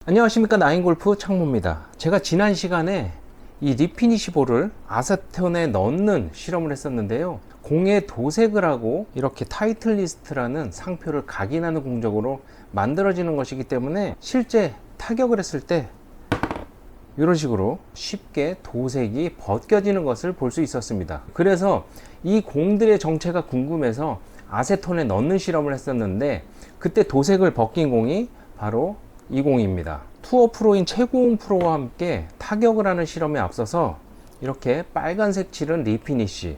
안녕하십니까, 나인골프 창모입니다. 제가 지난 시간에 이 리피니시 볼을 아세톤에 넣는 실험을 했었는데요, 공에 도색을 하고 이렇게 타이틀리스트라는 상표를 각인하는 공적으로 만들어지는 것이기 때문에 실제 타격을 했을 때 이런 식으로 쉽게 도색이 벗겨지는 것을 볼 수 있었습니다. 그래서 이 공들의 정체가 궁금해서 아세톤에 넣는 실험을 했었는데, 그때 도색을 벗긴 공이 바로 이 공입니다. 투어 프로인 최고홍 프로와 함께 타격을 하는 실험에 앞서서 이렇게 빨간색 칠은 리피니시,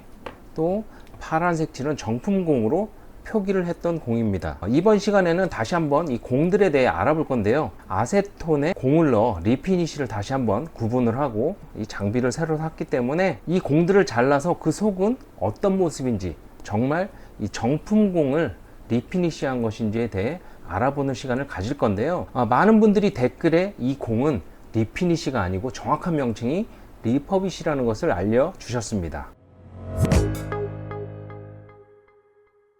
또 파란색 칠은 정품공으로 표기를 했던 공입니다. 이번 시간에는 다시 한번 이 공들에 대해 알아볼 건데요, 아세톤에 공을 넣어 리피니시를 다시 한번 구분을 하고 이 장비를 새로 샀기 때문에 이 공들을 잘라서 그 속은 어떤 모습인지, 정말 이 정품공을 리피니시한 것인지에 대해 알아보는 시간을 가질 건데요, 많은 분들이 댓글에 이 공은 리피니시가 아니고 정확한 명칭이 리퍼비시라는 것을 알려주셨습니다.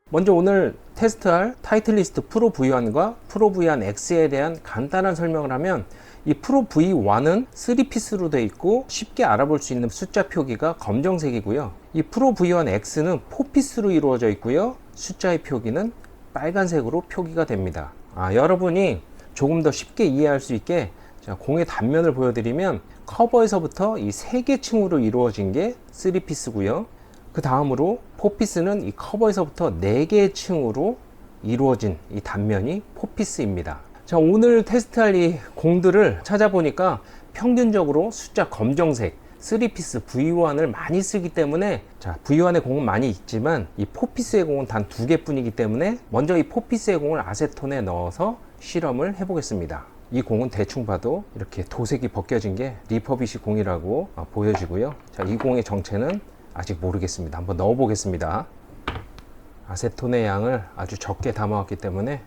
먼저 오늘 테스트할 타이틀리스트 프로 V1과 프로 V1 X에 대한 간단한 설명을 하면, 이 프로 V1은 3피스로 되어 있고 쉽게 알아볼 수 있는 숫자 표기가 검정색이고요, 이 프로 V1 X는 4피스로 이루어져 있고요, 숫자의 표기는 빨간색으로 표기가 됩니다. 여러분이 조금 더 쉽게 이해할 수 있게 공의 단면을 보여드리면, 커버에서부터 이 3개 층으로 이루어진 게 3피스고요, 그 다음으로 4피스는 이 커버에서부터 4개의 층으로 이루어진 이 단면이 4피스입니다. 자, 오늘 테스트할 이 공들을 찾아보니까 평균적으로 숫자 검정색 3피스 V1을 많이 쓰기 때문에, 자, V1의 공은 많이 있지만 이 4피스의 공은 단 2개 뿐이기 때문에 먼저 이 4피스의 공을 아세톤에 넣어서 실험을 해보겠습니다. 이 공은 대충 봐도 이렇게 도색이 벗겨진 게 리퍼비시 공이라고 보여지고요. 자, 이 공의 정체는 아직 모르겠습니다. 한번 넣어 보겠습니다. 아세톤의 양을 아주 적게 담아왔기 때문에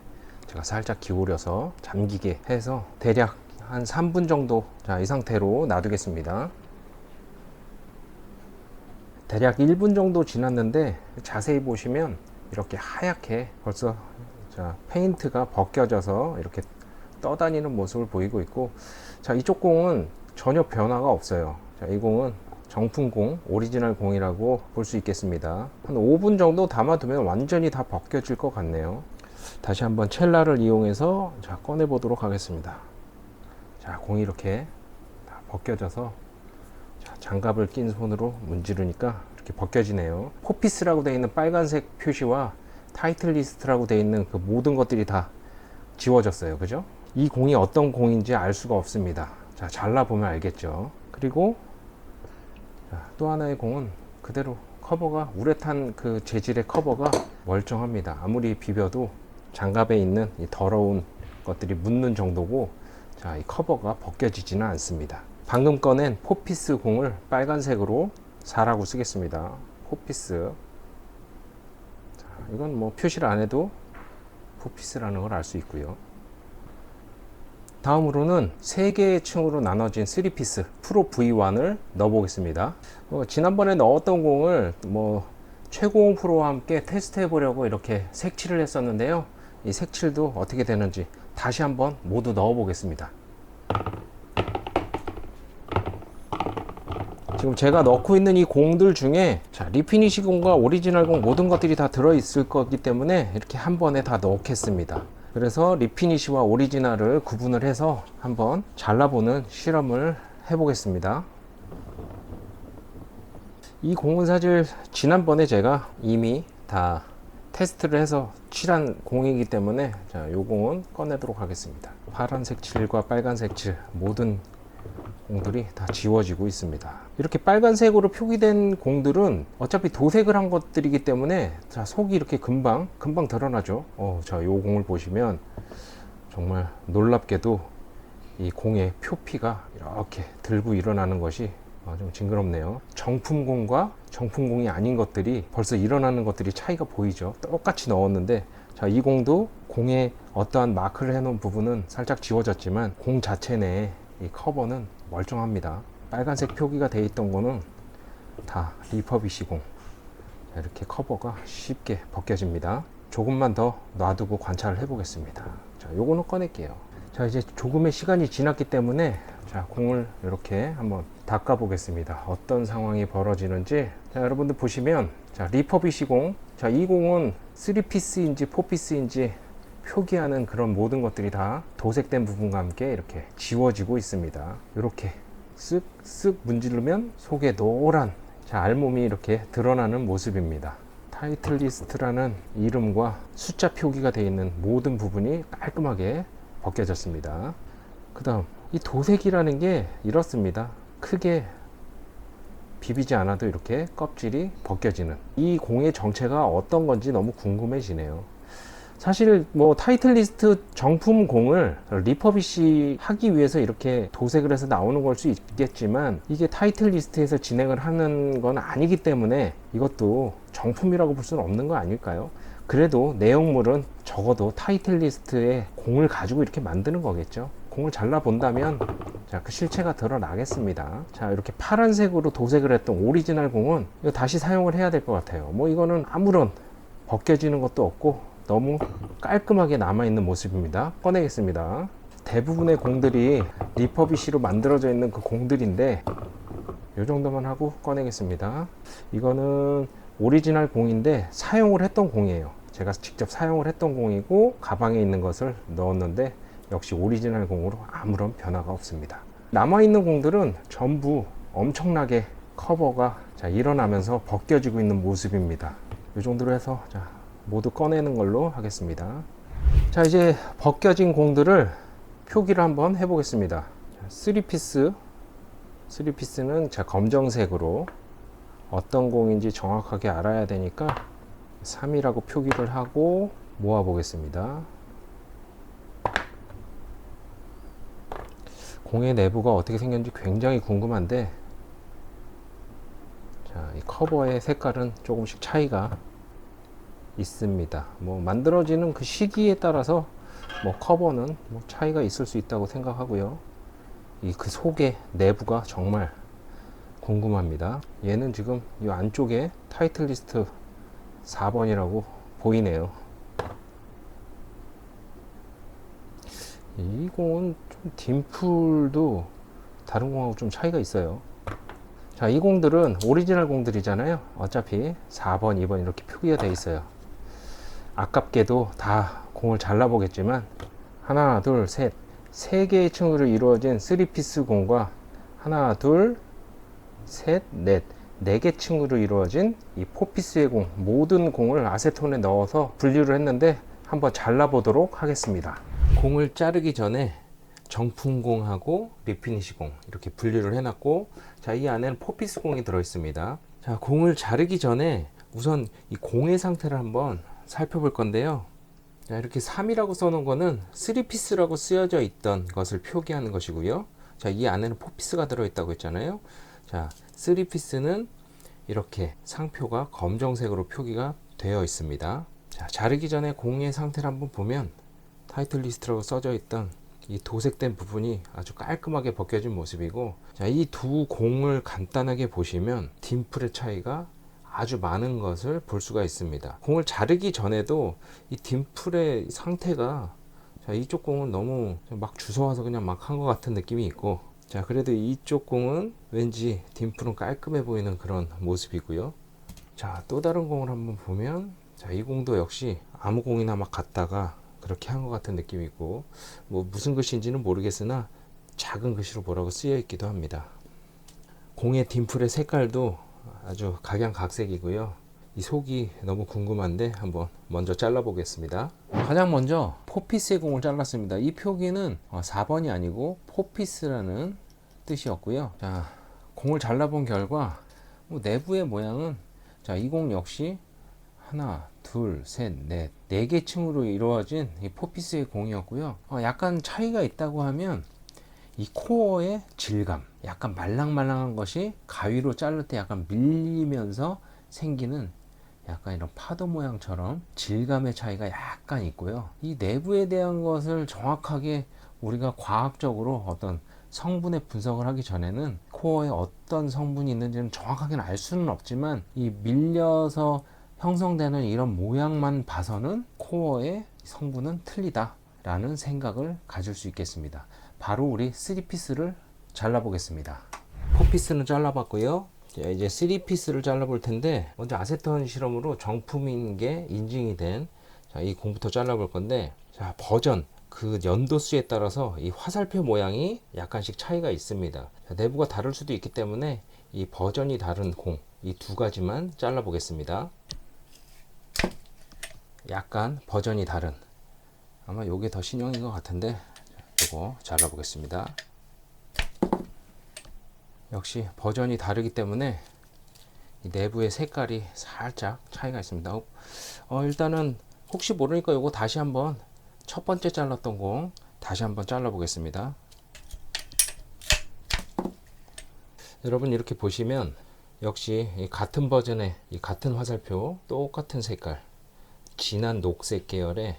제가 살짝 기울여서 잠기게 해서 대략 한 3분 정도, 자, 이 상태로 놔두겠습니다. 대략 1분 정도 지났는데 자세히 보시면 이렇게 하얗게 벌써, 자, 페인트가 벗겨져서 이렇게 떠다니는 모습을 보이고 있고, 자, 이쪽 공은 전혀 변화가 없어요. 자, 이 공은 정품 공, 오리지널 공이라고 볼 수 있겠습니다. 한 5분 정도 담아두면 완전히 다 벗겨질 것 같네요. 다시 한번 첼라를 이용해서, 자, 꺼내 보도록 하겠습니다. 자, 공이 이렇게 다 벗겨져서, 자, 장갑을 낀 손으로 문지르니까 이렇게 벗겨지네요. 4피스라고 되어 있는 빨간색 표시와 타이틀리스트라고 되어 있는 그 모든 것들이 다 지워졌어요. 그죠? 이 공이 어떤 공인지 알 수가 없습니다. 자, 잘라보면 알겠죠. 그리고 또 하나의 공은 그대로 커버가, 우레탄 그 재질의 커버가 멀쩡합니다. 아무리 비벼도 장갑에 있는 이 더러운 것들이 묻는 정도고, 자, 이 커버가 벗겨지지는 않습니다. 방금 꺼낸 4피스 공을 빨간색으로 4라고 쓰겠습니다. 4피스. 자, 이건 뭐 표시를 안 해도 4피스라는 걸 알 수 있고요. 다음으로는 3개의 층으로 나눠진 3피스 프로 V1을 넣어 보겠습니다. 지난번에 넣었던 공을 최고홍 프로와 함께 테스트 해 보려고 이렇게 색칠을 했었는데요, 이 색칠도 어떻게 되는지 다시 한번 모두 넣어 보겠습니다. 지금 제가 넣고 있는 이 공들 중에, 자, 리피니시 공과 오리지널 공 모든 것들이 다 들어 있을 거기 때문에 이렇게 한 번에 다 넣겠습니다. 그래서 리피니시와 오리지널을 구분을 해서 한번 잘라보는 실험을 해보겠습니다. 이 공은 사실 지난번에 제가 이미 다 테스트를 해서 칠한 공이기 때문에, 자, 이 공은 꺼내도록 하겠습니다. 파란색 칠과 빨간색 칠 모든 공들이 다 지워지고 있습니다. 이렇게 빨간색으로 표기된 공들은 어차피 도색을 한 것들이기 때문에, 자, 속이 이렇게 금방 드러나죠. 자, 이 공을 보시면 정말 놀랍게도 이 공의 표피가 이렇게 들고 일어나는 것이 좀 징그럽네요. 정품공과 정품공이 아닌 것들이 벌써 일어나는 것들이 차이가 보이죠. 똑같이 넣었는데, 자, 이 공도 공에 어떠한 마크를 해놓은 부분은 살짝 지워졌지만 공 자체 내에 이 커버는 멀쩡합니다. 빨간색 표기가 되어 있던 거는 다 리퍼비시 공. 이렇게 커버가 쉽게 벗겨집니다. 조금만 더 놔두고 관찰을 해 보겠습니다. 자, 요거는 꺼낼게요. 자, 이제 조금의 시간이 지났기 때문에 자, 공을 이렇게 한번 닦아 보겠습니다. 어떤 상황이 벌어지는지. 자, 여러분들 보시면 자, 리퍼비시 공. 자, 이 공은 3피스인지 4피스인지 표기하는 그런 모든 것들이 다 도색된 부분과 함께 이렇게 지워지고 있습니다. 이렇게 쓱쓱 문지르면 속에 노란 자, 알몸이 이렇게 드러나는 모습입니다. 타이틀리스트라는 이름과 숫자 표기가 되어 있는 모든 부분이 깔끔하게 벗겨졌습니다. 그 다음 이 도색이라는 게 이렇습니다. 크게 비비지 않아도 이렇게 껍질이 벗겨지는 이 공의 정체가 어떤 건지 너무 궁금해지네요. 사실 뭐 타이틀리스트 정품 공을 리퍼비시 하기 위해서 이렇게 도색을 해서 나오는 걸 수 있겠지만 이게 타이틀리스트에서 진행을 하는 건 아니기 때문에 이것도 정품이라고 볼 수는 없는 거 아닐까요? 그래도 내용물은 적어도 타이틀리스트의 공을 가지고 이렇게 만드는 거겠죠. 공을 잘라 본다면 자, 그 실체가 드러나겠습니다. 자, 이렇게 파란색으로 도색을 했던 오리지널 공은 이거 다시 사용을 해야 될 것 같아요. 뭐 이거는 아무런 벗겨지는 것도 없고 너무 깔끔하게 남아있는 모습입니다. 꺼내겠습니다. 대부분의 공들이 리퍼비시로 만들어져 있는 그 공들인데 이 정도만 하고 꺼내겠습니다. 이거는 오리지널 공인데 사용을 했던 공이에요. 제가 직접 사용을 했던 공이고 가방에 있는 것을 넣었는데 역시 오리지널 공으로 아무런 변화가 없습니다. 남아있는 공들은 전부 엄청나게 커버가 자, 일어나면서 벗겨지고 있는 모습입니다. 이 정도로 해서 자, 모두 꺼내는 걸로 하겠습니다. 자, 이제 벗겨진 공들을 표기를 한번 해 보겠습니다. 3피스는 자, 검정색으로 어떤 공인지 정확하게 알아야 되니까 3이라고 표기를 하고 모아 보겠습니다. 공의 내부가 어떻게 생겼는지 굉장히 궁금한데 자, 이 커버의 색깔은 조금씩 차이가 있습니다. 뭐 만들어지는 그 시기에 따라서 뭐 커버는 뭐 차이가 있을 수 있다고 생각하고요. 이 그 속의 내부가 정말 궁금합니다. 얘는 지금 이 안쪽에 타이틀리스트 4번이라고 보이네요. 이 공은 좀 딤플도 다른 공하고 좀 차이가 있어요. 자, 이 공들은 오리지널 공들이잖아요. 어차피 4번, 2번 이렇게 표기가 되어 있어요. 아깝게도 다 공을 잘라보겠지만 하나, 둘, 셋, 세 개의 층으로 이루어진 3피스 공과 하나, 둘, 셋, 넷, 네 개 층으로 이루어진 이 4피스의 공, 모든 공을 아세톤에 넣어서 분류를 했는데 한번 잘라보도록 하겠습니다. 공을 자르기 전에 정품공하고 리피니시 공 이렇게 분류를 해놨고, 자, 이 안에는 4피스 공이 들어있습니다. 자, 공을 자르기 전에 우선 이 공의 상태를 한번 살펴볼 건데요. 자, 이렇게 3이라고 써놓은 거는 3피스라고 쓰여져 있던 것을 표기하는 것이고요. 자, 이 안에는 4피스가 들어있다고 했잖아요. 자, 3피스는 이렇게 상표가 검정색으로 표기가 되어 있습니다. 자, 자르기 전에 공의 상태를 한번 보면 타이틀 리스트라고 써져 있던 이 도색된 부분이 아주 깔끔하게 벗겨진 모습이고, 자, 이 두 공을 간단하게 보시면 딤플의 차이가 아주 많은 것을 볼 수가 있습니다. 공을 자르기 전에도 이 딤플의 상태가, 자, 이쪽 공은 너무 막 주워와서 그냥 막 한 것 같은 느낌이 있고, 자, 그래도 이쪽 공은 왠지 딤플은 깔끔해 보이는 그런 모습이고요. 자, 또 다른 공을 한번 보면, 자, 이 공도 역시 아무 공이나 막 갖다가 그렇게 한 것 같은 느낌이 있고, 뭐 무슨 글씨인지는 모르겠으나 작은 글씨로 뭐라고 쓰여 있기도 합니다. 공의 딤플의 색깔도 아주 각양각색이고요. 이 속이 너무 궁금한데 한번 먼저 잘라 보겠습니다. 가장 먼저 4피스의 공을 잘랐습니다. 이 표기는 4번이 아니고 4피스라는 뜻이었고요. 자, 공을 잘라본 결과 내부의 모양은, 자, 이 공 역시 하나, 둘, 셋, 넷, 네 개 층으로 이루어진 이 4피스의 공이었고요. 약간 차이가 있다고 하면 이 코어의 질감, 약간 말랑말랑한 것이 가위로 자를 때 약간 밀리면서 생기는 약간 이런 파도 모양처럼 질감의 차이가 약간 있고요. 이 내부에 대한 것을 정확하게 우리가 과학적으로 어떤 성분의 분석을 하기 전에는 코어에 어떤 성분이 있는지는 정확하게는 알 수는 없지만, 이 밀려서 형성되는 이런 모양만 봐서는 코어의 성분은 틀리다 라는 생각을 가질 수 있겠습니다. 바로 우리 3피스를 잘라 보겠습니다. 4피스는 잘라 봤고요. 이제 3피스를 잘라 볼 텐데, 먼저 아세톤 실험으로 정품인 게 인증이 된 이 공부터 잘라 볼 건데, 자, 버전 그 연도수에 따라서 이 화살표 모양이 약간씩 차이가 있습니다. 자, 내부가 다를 수도 있기 때문에 이 버전이 다른 공, 이 두 가지만 잘라 보겠습니다. 약간 버전이 다른, 아마 요게 더 신형인 것 같은데, 요거 잘라 보겠습니다. 역시 버전이 다르기 때문에 이 내부의 색깔이 살짝 차이가 있습니다. 일단은 혹시 모르니까 요거 다시 한번 첫 번째 잘랐던 공 다시 한번 잘라 보겠습니다. 여러분 이렇게 보시면 역시 이 같은 버전의 이 같은 화살표, 똑같은 색깔, 진한 녹색 계열의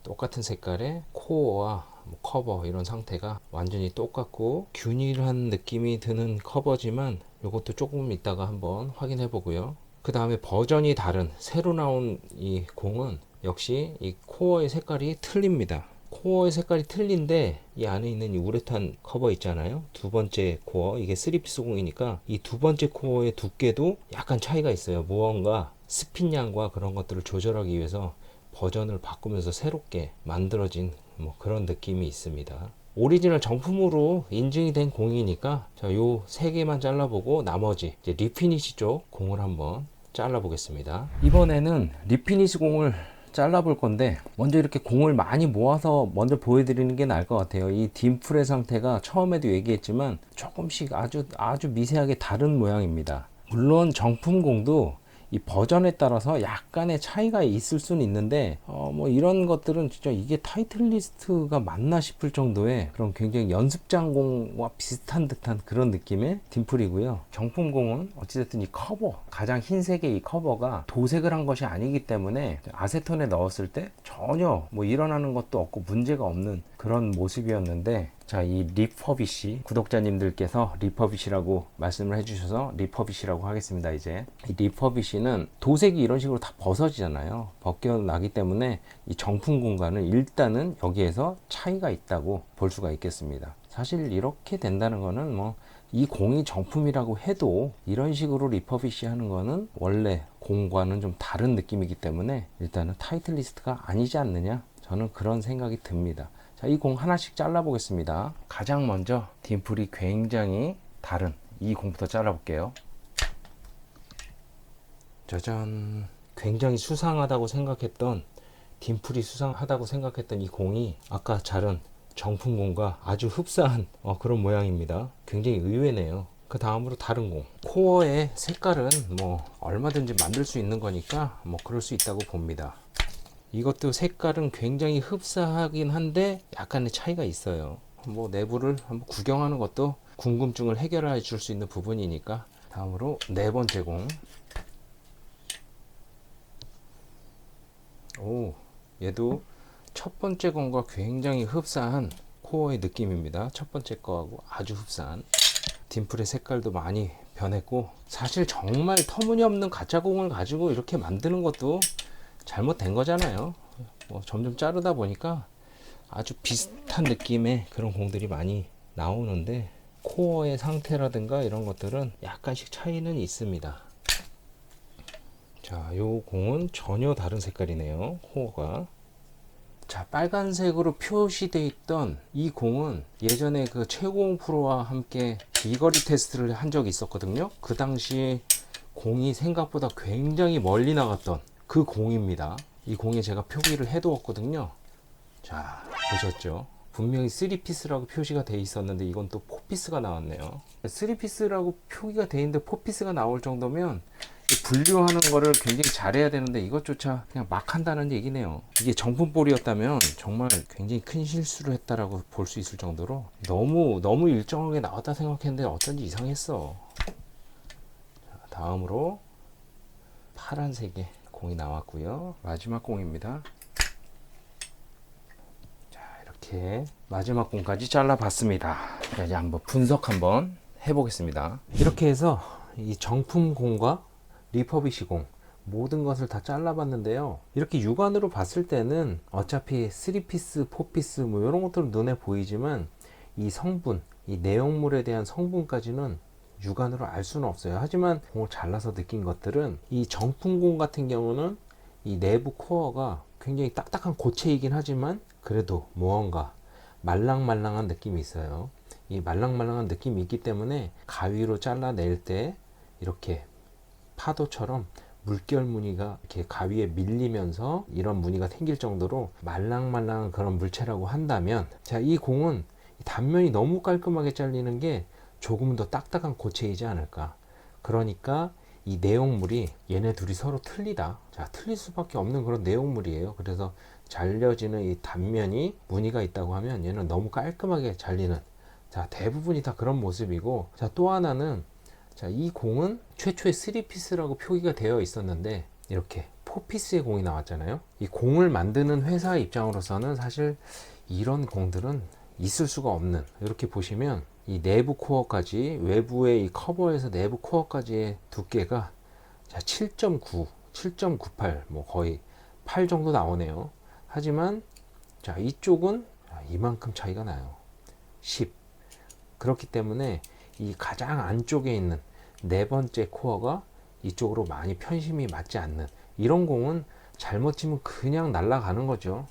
똑같은 색깔의 코어와 커버, 이런 상태가 완전히 똑같고 균일한 느낌이 드는 커버지만, 이것도 조금 이따가 한번 확인해 보고요. 그 다음에 버전이 다른 새로 나온 이 공은 역시 이 코어의 색깔이 틀립니다. 코어의 색깔이 틀린데 이 안에 있는 이 우레탄 커버 있잖아요. 두 번째 코어, 이게 3피스 공이니까 이 두 번째 코어의 두께도 약간 차이가 있어요. 무언가 스핀량과 그런 것들을 조절하기 위해서 버전을 바꾸면서 새롭게 만들어진 그런 느낌이 있습니다. 오리지널 정품으로 인증이 된 공이니까 요 세 개만 잘라보고 나머지 이제 리피니시 쪽 공을 한번 잘라보겠습니다. 이번에는 리피니시 공을 잘라볼 건데, 먼저 이렇게 공을 많이 모아서 먼저 보여드리는 게 나을 것 같아요. 이 딤플의 상태가 처음에도 얘기했지만 조금씩 아주 미세하게 다른 모양입니다. 물론 정품 공도 이 버전에 따라서 약간의 차이가 있을 수는 있는데, 이런 것들은 진짜 이게 타이틀리스트가 맞나 싶을 정도의 그런 굉장히 연습장공과 비슷한 듯한 그런 느낌의 딤플이고요. 정품공은 어찌됐든 이 커버, 가장 흰색의 이 커버가 도색을 한 것이 아니기 때문에 아세톤에 넣었을 때 전혀 일어나는 것도 없고 문제가 없는 그런 모습이었는데, 자, 이 리퍼비시, 구독자님들께서 리퍼비시라고 말씀을 해주셔서 리퍼비시라고 하겠습니다. 이제 이 리퍼비시는 도색이 이런 식으로 다 벗어지잖아요. 벗겨나기 때문에 이 정품 공간은 일단은 여기에서 차이가 있다고 볼 수가 있겠습니다. 사실 이렇게 된다는 거는 이 공이 정품이라고 해도 이런 식으로 리퍼비시 하는 거는 원래 공과는 좀 다른 느낌이기 때문에 일단은 타이틀리스트가 아니지 않느냐, 저는 그런 생각이 듭니다. 자, 이 공 하나씩 잘라 보겠습니다. 가장 먼저 딤플이 굉장히 다른 이 공부터 잘라 볼게요. 짜잔. 굉장히 수상하다고 생각했던, 딤플이 수상하다고 생각했던 이 공이 아까 자른 정품 공과 아주 흡사한 그런 모양입니다. 굉장히 의외네요. 그 다음으로 다른 공, 코어의 색깔은 얼마든지 만들 수 있는 거니까 그럴 수 있다고 봅니다. 이것도 색깔은 굉장히 흡사하긴 한데 약간의 차이가 있어요. 내부를 한번 구경하는 것도 궁금증을 해결해 줄 수 있는 부분이니까. 다음으로 네 번째 공. 얘도 첫 번째 공과 굉장히 흡사한 코어의 느낌입니다. 첫 번째 거하고 아주 흡사한. 딤플의 색깔도 많이 변했고, 사실 정말 터무니없는 가짜 공을 가지고 이렇게 만드는 것도 잘못된 거잖아요. 점점 자르다 보니까 아주 비슷한 느낌의 그런 공들이 많이 나오는데, 코어의 상태라든가 이런 것들은 약간씩 차이는 있습니다. 자, 요 공은 전혀 다른 색깔이네요. 코어가. 자, 빨간색으로 표시되어 있던 이 공은 예전에 그 최고공 프로와 함께 비거리 테스트를 한 적이 있었거든요. 그 당시에 공이 생각보다 굉장히 멀리 나갔던 그 공입니다. 이 공에 제가 표기를 해두었거든요. 자, 보셨죠? 분명히 3피스라고 표시가 되어 있었는데 이건 또 4피스가 나왔네요. 3피스라고 표기가 되어 있는데 4피스가 나올 정도면 분류하는 거를 굉장히 잘해야 되는데 이것조차 그냥 막 한다는 얘기네요. 이게 정품 볼이었다면 정말 굉장히 큰 실수를 했다라고 볼 수 있을 정도로 너무 일정하게 나왔다 생각했는데 어쩐지 이상했어. 자, 다음으로 파란색의 공이 나왔고요. 마지막 공입니다. 자, 이렇게 마지막 공까지 잘라봤습니다. 자, 이제 한번 분석 한번 해보겠습니다. 이렇게 해서 이 정품 공과 리퍼비시 공 모든 것을 다 잘라봤는데요. 이렇게 육안으로 봤을 때는 어차피 3피스, 4피스 뭐 이런 것들은 눈에 보이지만 이 성분, 이 내용물에 대한 성분까지는 육안으로 알 수는 없어요. 하지만 공을 잘라서 느낀 것들은 이 정품공 같은 경우는 이 내부 코어가 굉장히 딱딱한 고체이긴 하지만 그래도 무언가 말랑말랑한 느낌이 있어요. 이 말랑말랑한 느낌이 있기 때문에 가위로 잘라낼 때 이렇게 파도처럼 물결 무늬가 이렇게 가위에 밀리면서 이런 무늬가 생길 정도로 말랑말랑한 그런 물체라고 한다면, 자, 이 공은 단면이 너무 깔끔하게 잘리는 게 조금 더 딱딱한 고체이지 않을까. 그러니까 이 내용물이 얘네 둘이 서로 틀리다. 자, 틀릴 수밖에 없는 그런 내용물이에요. 그래서 잘려지는 이 단면이 무늬가 있다고 하면 얘는 너무 깔끔하게 잘리는, 자, 대부분이 다 그런 모습이고, 자, 또 하나는, 자, 이 공은 최초의 3피스라고 표기가 되어 있었는데 이렇게 4피스의 공이 나왔잖아요. 이 공을 만드는 회사 입장으로서는 사실 이런 공들은 있을 수가 없는, 이렇게 보시면 이 내부 코어까지, 외부의 이 커버에서 내부 코어까지의 두께가 자 7.9, 7.98, 뭐 거의 8 정도 나오네요. 하지만 자 이쪽은 이만큼 차이가 나요. 10. 그렇기 때문에 이 가장 안쪽에 있는 네 번째 코어가 이쪽으로 많이 편심이 맞지 않는 이런 공은 잘못 치면 그냥 날아가는 거죠.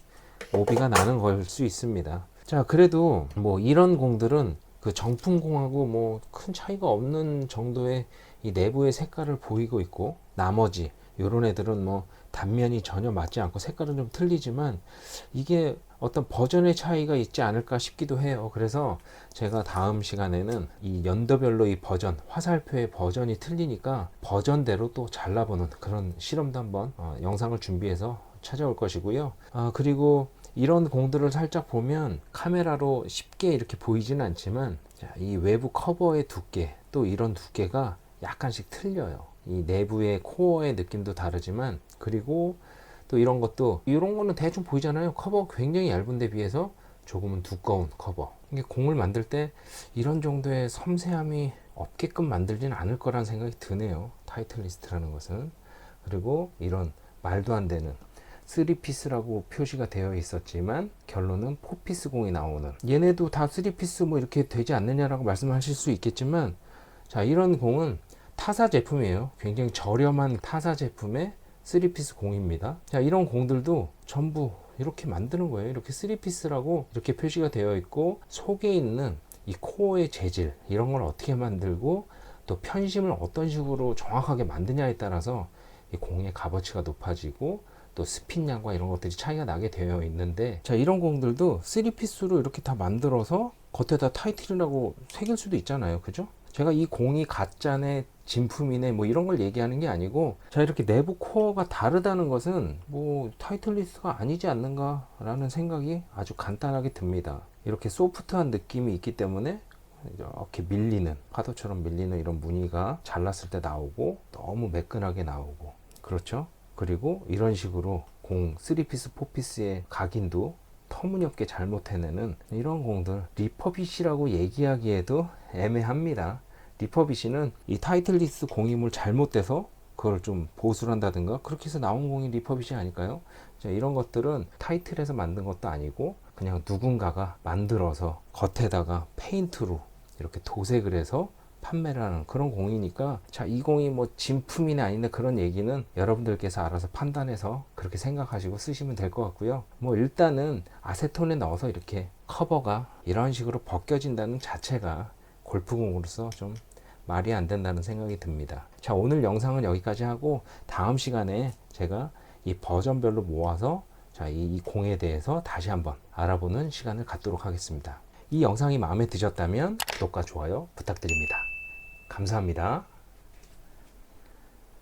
오비가 나는 걸 수 있습니다. 자, 그래도 뭐 이런 공들은 그 정품 공하고 뭐 큰 차이가 없는 정도의 이 내부의 색깔을 보이고 있고, 나머지 요런 애들은 뭐 단면이 전혀 맞지 않고 색깔은 좀 틀리지만 이게 어떤 버전의 차이가 있지 않을까 싶기도 해요. 그래서 제가 다음 시간에는 이 연도별로 이 버전, 화살표의 버전이 틀리니까 버전대로 또 잘라보는 그런 실험도 한번 영상을 준비해서 찾아올 것이고요. 그리고 이런 공들을 살짝 보면 카메라로 쉽게 이렇게 보이지는 않지만, 자, 이 외부 커버의 두께, 또 이런 두께가 약간씩 틀려요. 이 내부의 코어의 느낌도 다르지만, 그리고 또 이런 것도, 이런 거는 대충 보이잖아요. 커버가 굉장히 얇은 데 비해서 조금은 두꺼운 커버. 이게 공을 만들 때 이런 정도의 섬세함이 없게끔 만들지는 않을 거란 생각이 드네요. 타이틀리스트라는 것은. 그리고 이런 말도 안 되는 3피스라고 표시가 되어 있었지만 결론은 4피스 공이 나오는, 얘네도 다 3피스 뭐 이렇게 되지 않느냐라고 말씀하실 수 있겠지만, 자, 이런 공은 타사 제품이에요. 굉장히 저렴한 타사 제품의 3피스 공입니다. 자, 이런 공들도 전부 이렇게 만드는 거예요. 이렇게 3피스라고 이렇게 표시가 되어 있고, 속에 있는 이 코어의 재질, 이런 걸 어떻게 만들고 또 편심을 어떤 식으로 정확하게 만드냐에 따라서 이 공의 값어치가 높아지고 또 스핀량과 이런 것들이 차이가 나게 되어 있는데, 자, 이런 공들도 3피스로 이렇게 다 만들어서 겉에다 타이틀이라고 새길 수도 있잖아요. 그죠? 제가 이 공이 가짜네, 진품이네, 뭐 이런 걸 얘기하는 게 아니고, 자, 이렇게 내부 코어가 다르다는 것은 뭐 타이틀리스트가 아니지 않는가 라는 생각이 아주 간단하게 듭니다. 이렇게 소프트한 느낌이 있기 때문에 이렇게 밀리는, 파도처럼 밀리는 이런 무늬가 잘랐을 때 나오고, 너무 매끈하게 나오고, 그렇죠? 그리고 이런 식으로 공 3피스, 4피스의 각인도 터무니없게 잘못해내는 이런 공들, 리퍼빗이라고 얘기하기에도 애매합니다. 리퍼빗은 이 타이틀리스트 공임을 잘못돼서 그걸 좀 보수를 한다든가 그렇게 해서 나온 공이 리퍼빗이 아닐까요? 자, 이런 것들은 타이틀에서 만든 것도 아니고 그냥 누군가가 만들어서 겉에다가 페인트로 이렇게 도색을 해서 판매를 하는 그런 공이니까, 자, 이 공이 뭐 진품이나 아닌데 그런 얘기는 여러분들께서 알아서 판단해서 그렇게 생각하시고 쓰시면 될 것 같고요. 뭐 일단은 아세톤에 넣어서 이렇게 커버가 이런 식으로 벗겨진다는 자체가 골프공으로서 좀 말이 안 된다는 생각이 듭니다. 자, 오늘 영상은 여기까지 하고 다음 시간에 제가 이 버전별로 모아서 자, 이 공에 대해서 다시 한번 알아보는 시간을 갖도록 하겠습니다. 이 영상이 마음에 드셨다면 구독과 좋아요 부탁드립니다. 감사합니다.